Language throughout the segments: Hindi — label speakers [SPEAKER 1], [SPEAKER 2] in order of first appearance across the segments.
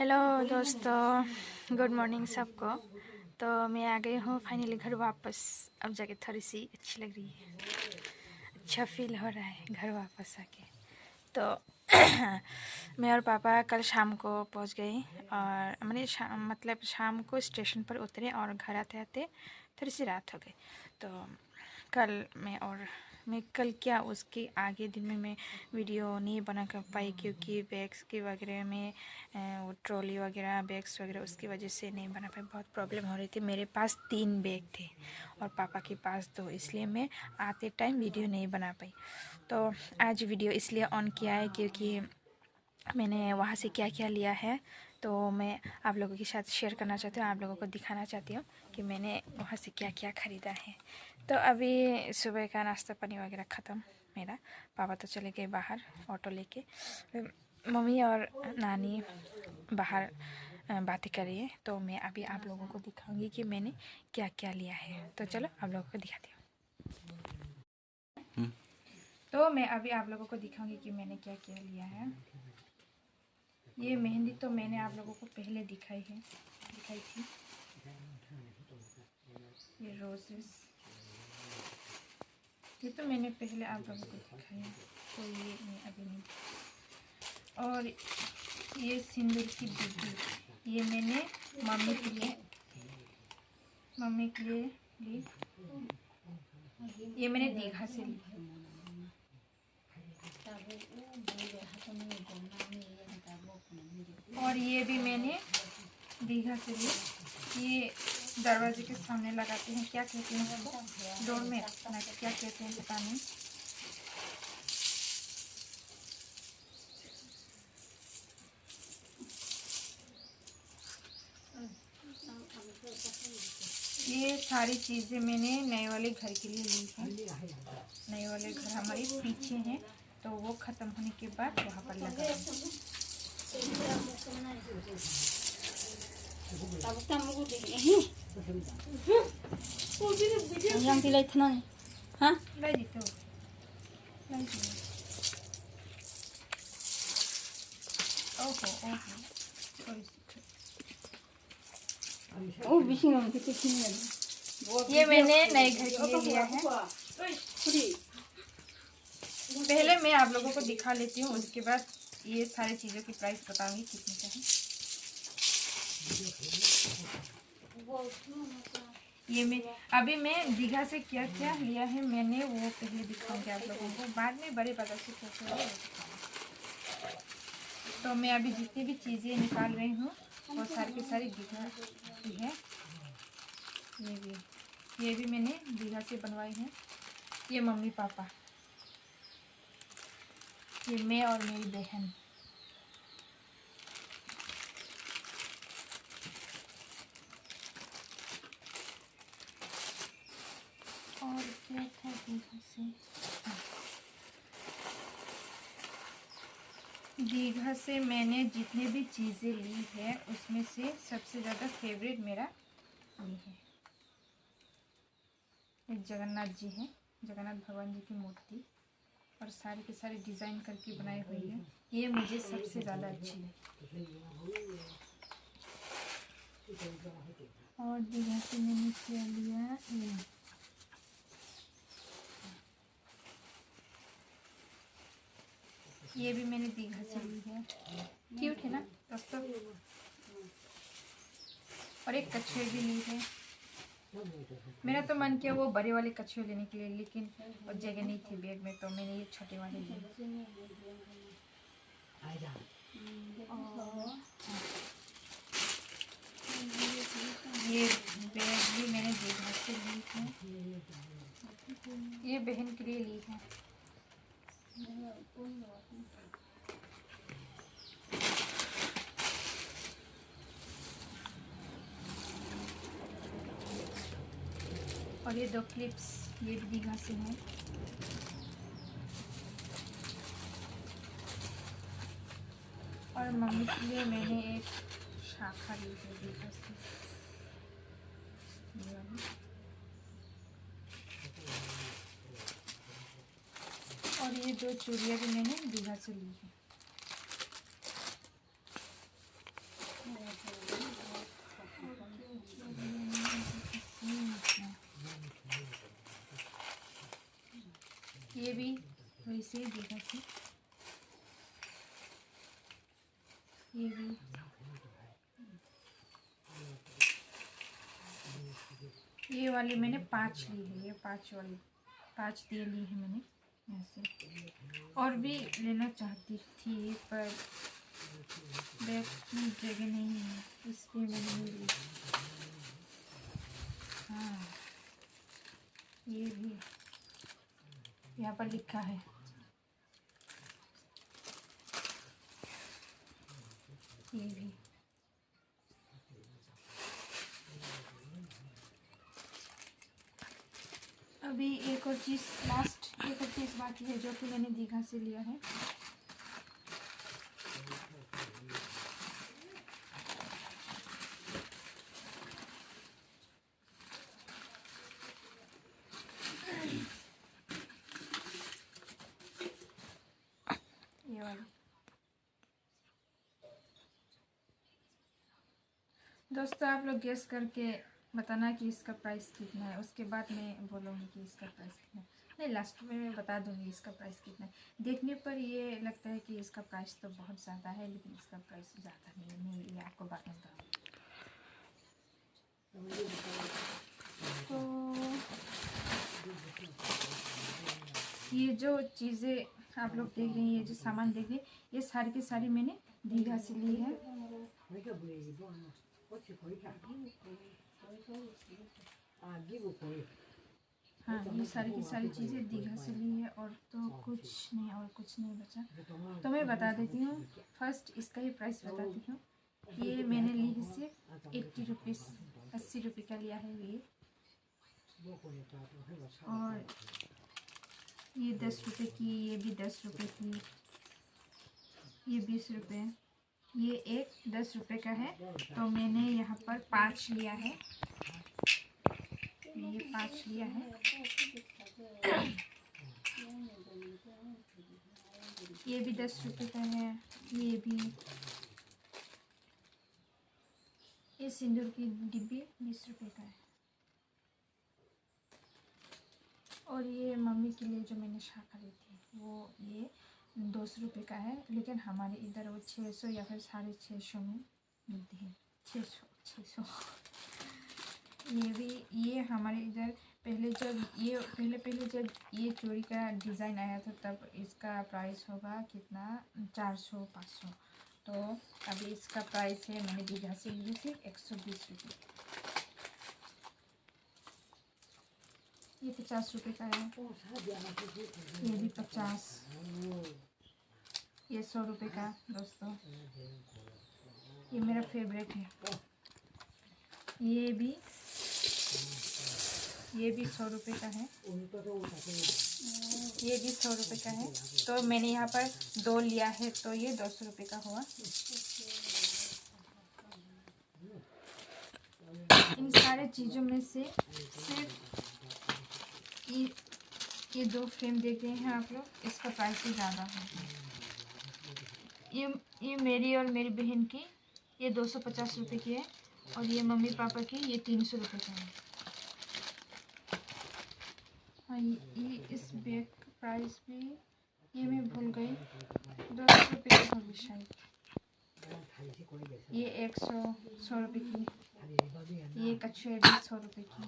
[SPEAKER 1] हेलो दोस्तों, गुड मॉर्निंग सबको। तो मैं आ गई हूँ फाइनली घर वापस। अब जाके थोड़ी सी अच्छी लग रही है, अच्छा फील हो रहा है घर वापस आके। तो मैं और पापा कल शाम को पहुँच गए और मतलब शाम को स्टेशन पर उतरे और घर आते आते थोड़ी सी रात हो गई। तो कल मैं कल क्या उसके आगे दिन में मैं वीडियो नहीं बना कर पाई, क्योंकि बैग्स के वगैरह में वो ट्रॉली वगैरह बैग्स वगैरह उसकी वजह से नहीं बना पाई। बहुत प्रॉब्लम हो रही थी। मेरे पास 3 बैग थे और पापा के पास 2, इसलिए मैं आते टाइम वीडियो नहीं बना पाई। तो आज वीडियो इसलिए ऑन किया है क्योंकि मैंने वहाँ से क्या क्या लिया है तो मैं आप लोगों के साथ शेयर करना चाहती हूँ, आप लोगों को दिखाना चाहती हूँ कि मैंने वहाँ से क्या क्या ख़रीदा है। तो अभी सुबह का नाश्ता पानी वगैरह ख़त्म मेरा। पापा तो चले गए बाहर ऑटो लेके, मम्मी और नानी बाहर बातें कर रही है। तो मैं अभी आप लोगों को दिखाऊंगी कि मैंने क्या क्या लिया है। तो चलो आप लोगों को दिखाती हूँ। तो मैं अभी आप लोगों को दिखाऊंगी कि मैंने क्या क्या लिया है। ये मेहंदी तो मैंने आप लोगों को पहले दिखाई थी। ये रोजेस, ये तो मैंने पहले आप लोगों को दिखाई है, तो ये मैं अभी नहीं। और ये सिंदूर की डिब्बी, ये मैंने मम्मी के लिए ली। ये मैंने दीघा से ली। और ये भी मैंने दीघा से ली। ये दरवाजे के सामने लगाते हैं, क्या कहते हैं उसको, डोरमेट ना क्या कहते हैं पता नहीं। ये सारी चीज़ें मैंने नए वाले घर के लिए ली हैं। नए वाले घर हमारे पीछे हैं, तो वो ख़त्म होने के बाद वहाँ पर लगा। ये मैंने नए घर के लिए लिया है। पहले मैं आप लोगों को दिखा लेती हूँ, उसके बाद ये सारी चीज़ों की प्राइस बताऊंगी कितने का है। ये मैं दीघा से क्या क्या लिया है मैंने, वो पहले दिखाऊंगी आप लोगों को, बाद में बड़े बाजार से कैसे है। तो मैं अभी जितनी भी चीज़ें निकाल रही हूँ वो सारी की सारी दीघा की है। ये भी मैंने दीघा से बनवाई है। ये मम्मी पापा, ये मैं और मेरी बहन। और क्या था दीघा से, दीघा से मैंने जितने भी चीज़ें ली है उसमें से सबसे ज़्यादा फेवरेट मेरा ये है। एक जगन्नाथ जी है, जगन्नाथ भगवान जी की मूर्ति, और सारी के सारी डिज़ाइन करके बनाई हुई है। ये मुझे सबसे ज़्यादा अच्छी लगी। और दीघा से मैंने क्या लिया, ये भी मैंने दीघा से ली है। क्यूट है ना दोस्तों। और एक कछुए भी ली है। मेरा तो मन किया वो बड़े वाले कछुए लेने के लिए, लेकिन वो जगह नहीं थी बैग में, तो मैंने ये छोटे वाले लिए। ये बैग भी मैंने दीघा से ली है। ये बहन के लिए ली है। और ये 2 क्लिप्स, ये भी दीघा से हैं। और मम्मी के लिए मैंने एक शाखा ली है दीघा से। और ये 2 चूड़ियाँ भी मैंने दीघा से ली है। ये भी वैसे ही दीघा से, ये भी ये वाली मैंने 5 ली है, ये 5 वाली 5 दिए ली है मैंने ऐसे। और भी लेना चाहती थी पर बैग की जगह नहीं है इसलिए मैंने नहीं ली। हाँ ये भी यहाँ पर लिखा है, ये भी। अभी एक और चीज़, लास्ट एक और चीज़ बाकी है जो कि मैंने दीघा से लिया है। ये वाली दोस्तों, आप लोग गेस करके बताना कि इसका प्राइस कितना है, उसके बाद मैं बोलूँगी कि इसका प्राइस कितना है। नहीं, लास्ट में मैं बता दूँगी इसका प्राइस कितना है। देखने पर ये लगता है कि इसका प्राइस तो बहुत ज़्यादा है, लेकिन इसका प्राइस ज़्यादा नहीं है। मैं ये आपको बाद में बताऊँगी। तो ये जो चीज़ें आप लोग देख रही हैं, ये जो सामान देख रही हैं, ये सारी की सारी मैंने दीघा से ली है। हाँ, ये सारी की सारी चीज़ें दीघा से ली है, और तो कुछ नहीं, और कुछ नहीं बचा। तो मैं बता देती हूँ, फर्स्ट इसका ही प्राइस बताती हूँ। ये मैंने ली है सिर्फ 80 रुपीज़, 80 रुपये का लिया है ये। और ये 10 रुपये की, ये भी 10 रुपये की, ये 20 रुपये, ये एक 10 रुपये का है। तो मैंने यहाँ पर 5 लिया है, ये 5 लिया है। ये भी 10 रुपये का है, ये भी। ये सिंदूर की डिब्बी 20 रुपये का है। और ये मम्मी के लिए जो मैंने शाखा ली थी, वो ये 200 रुपये का है, लेकिन हमारे इधर वो 600 या फिर 650 में मिलती है। 600 ये भी, ये हमारे इधर पहले जब ये चूड़ी का डिज़ाइन आया था, तब इसका प्राइस होगा कितना, 400-500। तो अभी इसका प्राइस है, मैंने दीघा से ली थी 120 रुपये। ये 50 रुपये का है, ये भी 50, ये 100 रुपये का दोस्तों। ये मेरा फेवरेट है। ये भी 100 रुपये का है, ये भी 100 रुपये का है। तो मैंने यहाँ पर 2 लिया है, तो ये 200 रुपये का हुआ। इन सारे चीज़ों में से सिर्फ ये 2 फ्रेम देख रहे हैं आप लोग, इसका प्राइस ही ज़्यादा है। ये मेरी और मेरी बहन की, ये 250 रुपये की है, और ये मम्मी पापा की, ये 300 रुपये का है। हाँ, ये इस बैग का प्राइस भी, ये मैं भूल गई, 200 रुपये की होगी शायद। ये 100 रुपये की, ये कच्छे भी 100 रुपये की।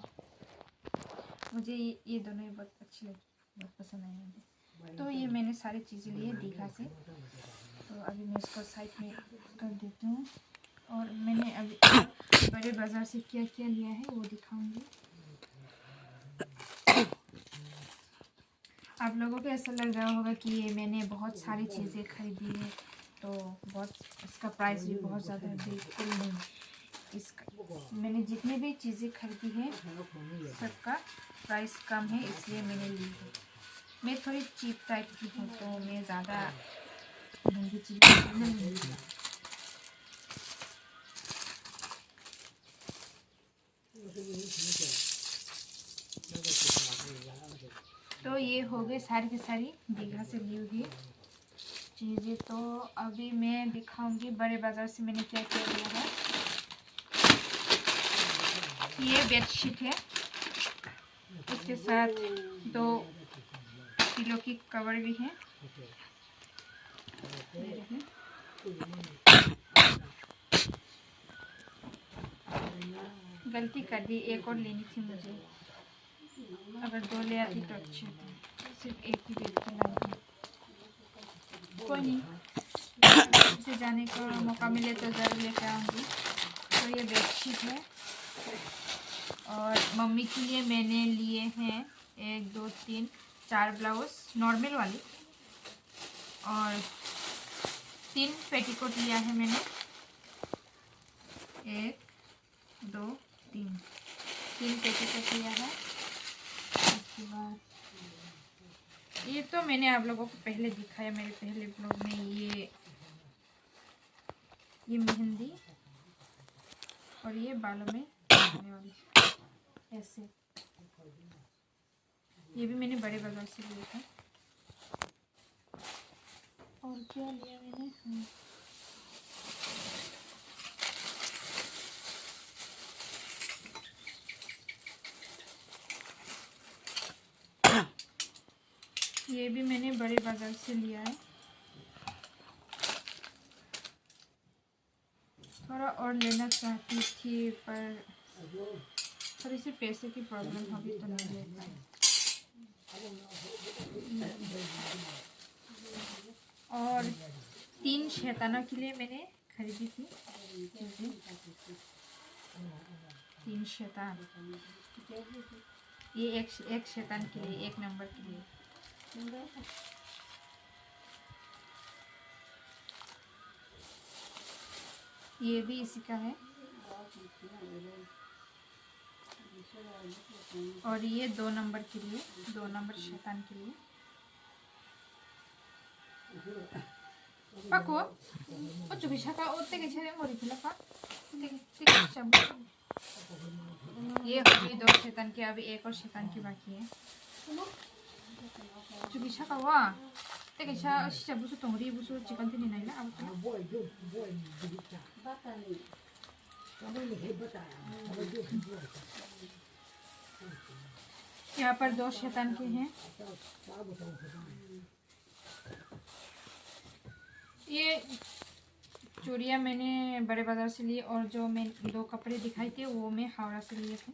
[SPEAKER 1] मुझे ये दोनों ही बहुत अच्छी लगी, बहुत पसंद आई मुझे। तो ये मैंने सारी चीज़ें ली है दीघा से। तो अभी मैं इसको साइड में कर देती हूँ, और मैंने अभी बड़े बाज़ार से क्या क्या लिया है वो दिखाऊंगी। आप लोगों को ऐसा लग रहा होगा कि ये मैंने बहुत सारी चीज़ें खरीदी है, तो बहुत इसका प्राइस भी बहुत ज़्यादा है। बिल्कुल नहीं, इसका मैंने जितनी भी चीज़ें खरीदी है सबका प्राइस कम है, इसलिए मैंने ली है। मैं थोड़ी चीप टाइप की हूँ, तो मैं ज़्यादा महंगी चीज़ नहीं ली। तो ये हो गए सारी की सारी दीघा से ली हुई चीज़ें। तो अभी मैं दिखाऊंगी बड़े बाज़ार से मैंने क्या क्या लिया है। ये बेडशीट है, इसके साथ 2 पिलो की कवर भी है। गलती कर दी, एक और लेनी थी मुझे, अगर 2 ले आती तो अच्छी थी, सिर्फ एक ही बेड पर लाई थी। कोई नहीं, से जाने का मौका मिले तो ज़रूर लेकर आऊँगी। तो ये बेडशीट है और मम्मी के लिए मैंने लिए हैं 1 2 3 4 ब्लाउज नॉर्मल वाली और 3 पेटीकोट लिया है मैंने। 1 2 3 पेटीकोट लिया है। उसके बाद ये तो मैंने आप लोगों को पहले दिखाया मेरे पहले ब्लॉग में, ये मेहंदी और ये बालों में लगाने वाली ऐसे, ये भी मैंने बड़े बाजार से लिया था। और क्या लिया मैंने, ये भी मैंने बड़े बाजार से लिया है। थोड़ा और लेना चाहती थी पर थोड़ी सी पैसे की प्रॉब्लम होगी तो नहीं ले पाई। और 3 शैताना के लिए मैंने खरीदी थी 3 शैतान, ये एक शैतान के लिए, 1 नंबर के लिए। ये भी इसी का है और ये 2 नंबर के लिए, 2 नंबर शैतान के लिए। पाको ओ चुबिशा का ओते के छे मोरी थिला पा ये होगी 2 शैतान की, अभी 1 और शैतान की बाकी है। चुबिशा का वा ते के छा शिचा बुसु तोंगरी बुसु चिकन थी नहीं ना अब यहाँ पर 2 शैतान के हैं। ये चूड़ियाँ मैंने बड़े बाजार से लिए और जो मैं 2 कपड़े दिखाई थे वो मैं हावड़ा से लिए थे।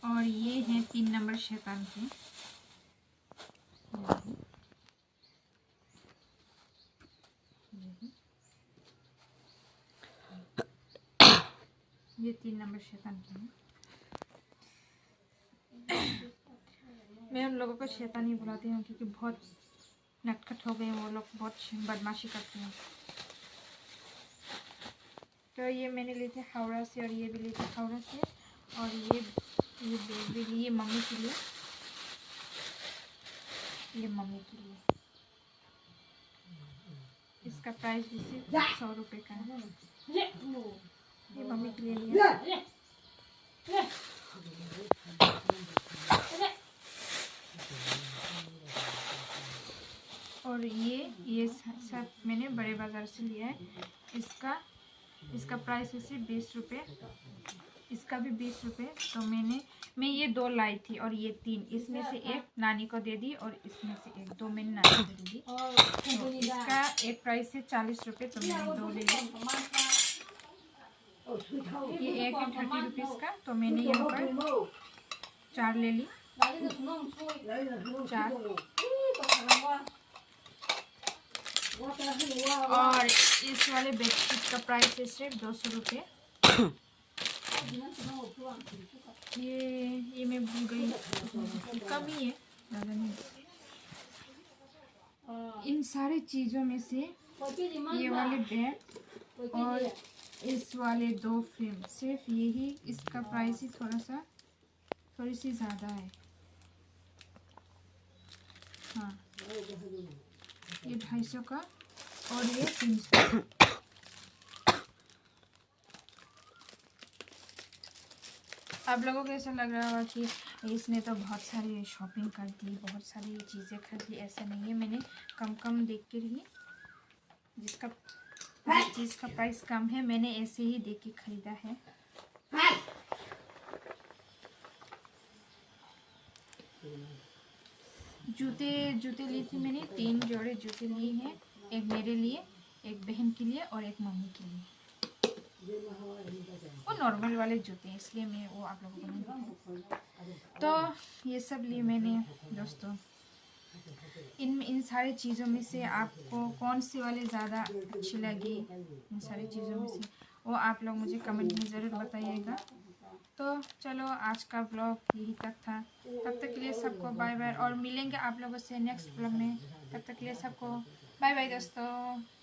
[SPEAKER 1] और ये हैं 3 नंबर शैतान के, ये 3 नंबर शैतान के हैं। मैं उन लोगों को शैतान ही बुलाती हूँ क्योंकि बहुत नटखट हो गए, वो लोग बहुत बदमाशी करते हैं। तो ये मैंने लिए थे हावड़ा से और ये भी लिए थे हावड़ा से। और ये बैग भी लिए मम्मी के लिए, ये मम्मी के लिए। इसका प्राइस भी सिर्फ 100 रुपये का है। ये मम्मी के लिए लिया। और ये सब मैंने बड़े बाजार से लिया है। इसका प्राइस है सिर्फ 20 रुपये, इसका भी 20 रुपये। तो मैं ये 2 लाई थी और ये 3, इसमें से 1 नानी को दे दी और इसमें से 1 2 मैंने नानी को दे दी। तो इसका एक प्राइस है 40 रुपये, तो मैंने 2 ले ली। ये एक है 30 रुपीज़ का, तो मैंने यहाँ पर 4 ले ली, 4। और इस वाले बेडशीट का प्राइस है सिर्फ 200 रुपये। ये मैं भूल गई, कम ही है, ज़्यादा नहीं। इन सारी चीज़ों में से ये वाले बैग और इस वाले 2 फ्रेम, सिर्फ यही इसका प्राइस ही थोड़ी सी ज़्यादा है। हाँ, ये 250 का और ये 300। आप लोगों को ऐसा लग रहा होगा कि इसने तो बहुत सारी शॉपिंग कर दी, बहुत सारी चीज़ें खरीदी। ऐसा नहीं है, मैंने कम देख के ही, जिस चीज़ का प्राइस कम है मैंने ऐसे ही देख के ख़रीदा है। जूते ली थी मैंने, 3 जोड़े जूते लिए हैं, एक मेरे लिए, एक बहन के लिए और एक मम्मी के लिए। वो नॉर्मल वाले जूते हैं, इसलिए मैं वो आप लोगों को नहीं दिखाऊं। तो ये सब लिए मैंने दोस्तों। इन सारी चीज़ों में से आपको कौन सी वाली ज़्यादा अच्छी लगी, इन सारी चीज़ों में से वो आप लोग मुझे कमेंट में ज़रूर बताइएगा। तो चलो आज का ब्लॉग यही तक था। तब तक के लिए सबको बाय बाय, और मिलेंगे आप लोगों से नेक्स्ट ब्लॉग में। तब तक के लिए सबको बाय बाय दोस्तों।